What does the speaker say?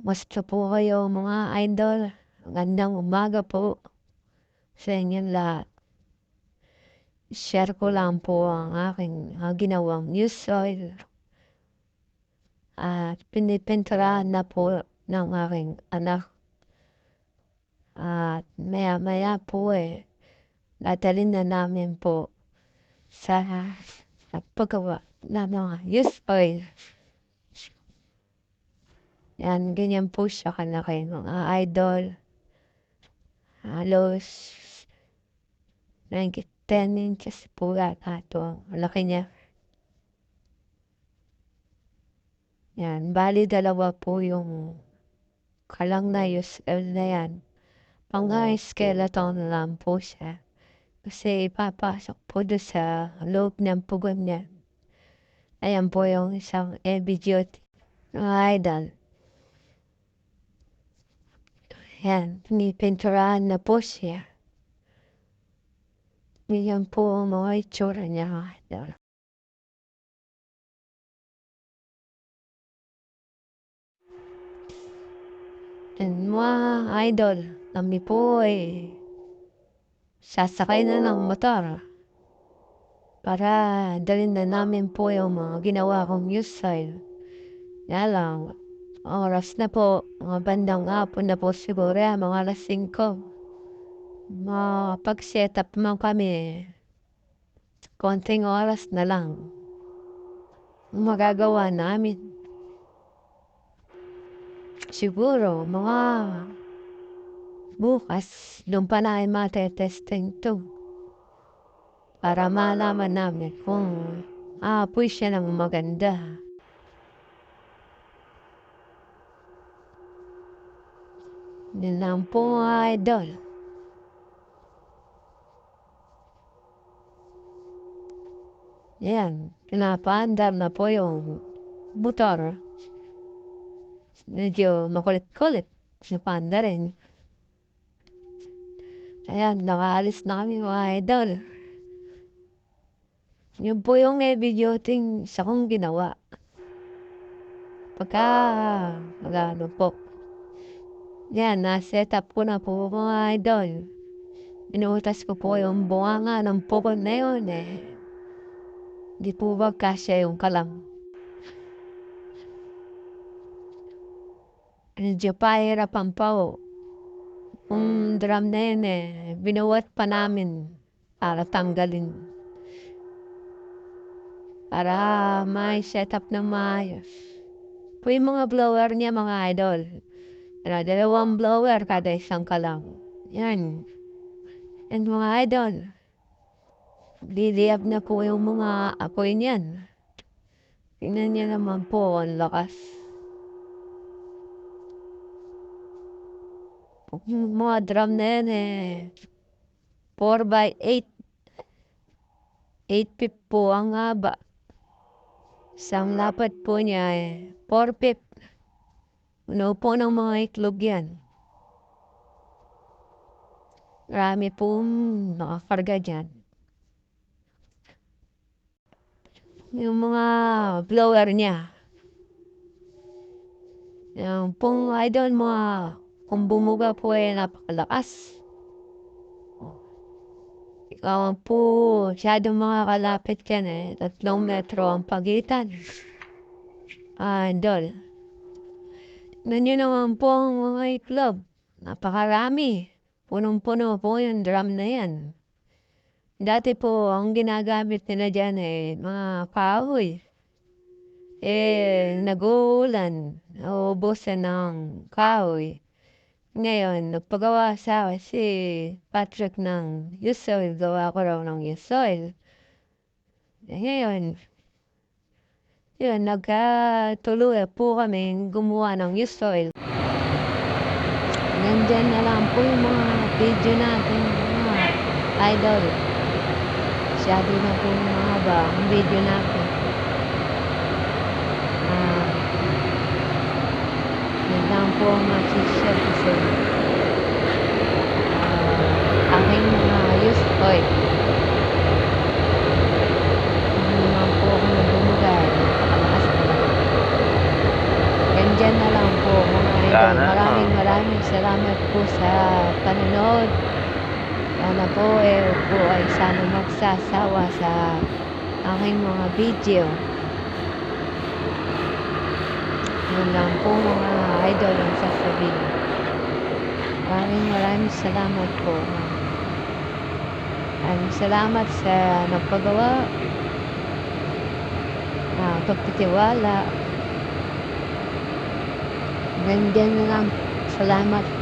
Kamusta po kayo mga idol? Magandang umaga po sa inyong lahat. Share ko lang po ang aking ginawang news oil at pinipinturahan na po ng aking anak. At maya po dadalhin na namin po sa paggawa ng mga news oil. Yan, ganyan po siya kalaki mga idol. Halos 10 inches po yata ito. Laki niya. Yan, bali dalawa po yung kalang na USL na yan. Pang-skeleton lang po siya. Kasi ipapasok po doon sa loob ng pugon niya. Ayan po yung isang heavy duty. Mga idol. Yan, pinipinturahan na po siya. Yan po ang mga itsura niya mga idol. And mga idol, kami po sasakay na ng motor para dalhin na namin po yung mga ginawa kong news oil. Yan lang, oras na po, mga bandang hapon na po siguro mga alas 5. Mapag-set up man kami, konting oras na lang magagawa namin. Siguro mga bukas doon pa na matetesting to para malaman namin kung aapoy siya ng maganda. Yun lang po mga idol. Yan, pinapaandar na po yung motor. Medyo makulit-kulit si Panda rin. Ayan, nakaalis na kami mga idol. Yun po yung heavy duty sa kong ginawa. Pagka magano po. Yan, na-set up ko na po mga idol. Inuutas ko po yung bunganga ng pukon na yun Di po ba kasya yung kalam. Medyo pahirapan pa po. Yung drum na yun binuwat pa namin para tanggalin. Para may set up ng maayos. Po yung mga blower niya mga idol. Dalawang blower kada isang kalam. Yan. And mga idol, liliyab na po yung mga apoy niyan. Tingnan niya naman po ang lakas. Mga drum na yan 4x8. 8 feet po ang haba. Isang lapad po niya 4 feet. Uno po ng mga itlog yan. Marami pong nakakarga dyan. Yung mga blower niya. Yung pong idol mga kung bumuga po napakalakas. Ikaw po masyadong makakalapit yan 3 metro ang pagitan. Idol. Tignan nyo naman po ang mga itlog. Napakarami. Punong-puno po yung drum na yan. Dati po, ang ginagamit nila dyan mga kahoy. Nag-uulan. Nauubusan ng kahoy. Ngayon, nagpagawa sa si Patrick ng Yusoil. Gawa ko raw ng Yusoil. Ngayon, yun, nagkatuloy po kami gumawa ng Yusoil. Nandyan na lang po yung mga video natin mga idol. Masyado na po mahaba ang video natin. Yan lang po ang masishare ko sa aking mga use oil. Hindi naman po ako nabumugay. Napakalakas na lang. Nandyan na lang po mga idol. Sana Maraming salamat po sa panonood. Sana po po ay sana magsasawa sa aking mga video. Yun lang po mga idol ang sasabihin. Maraming salamat po. Maraming salamat sa nagpagawa, pagtitiwala. Ganyan na lang. Salamat.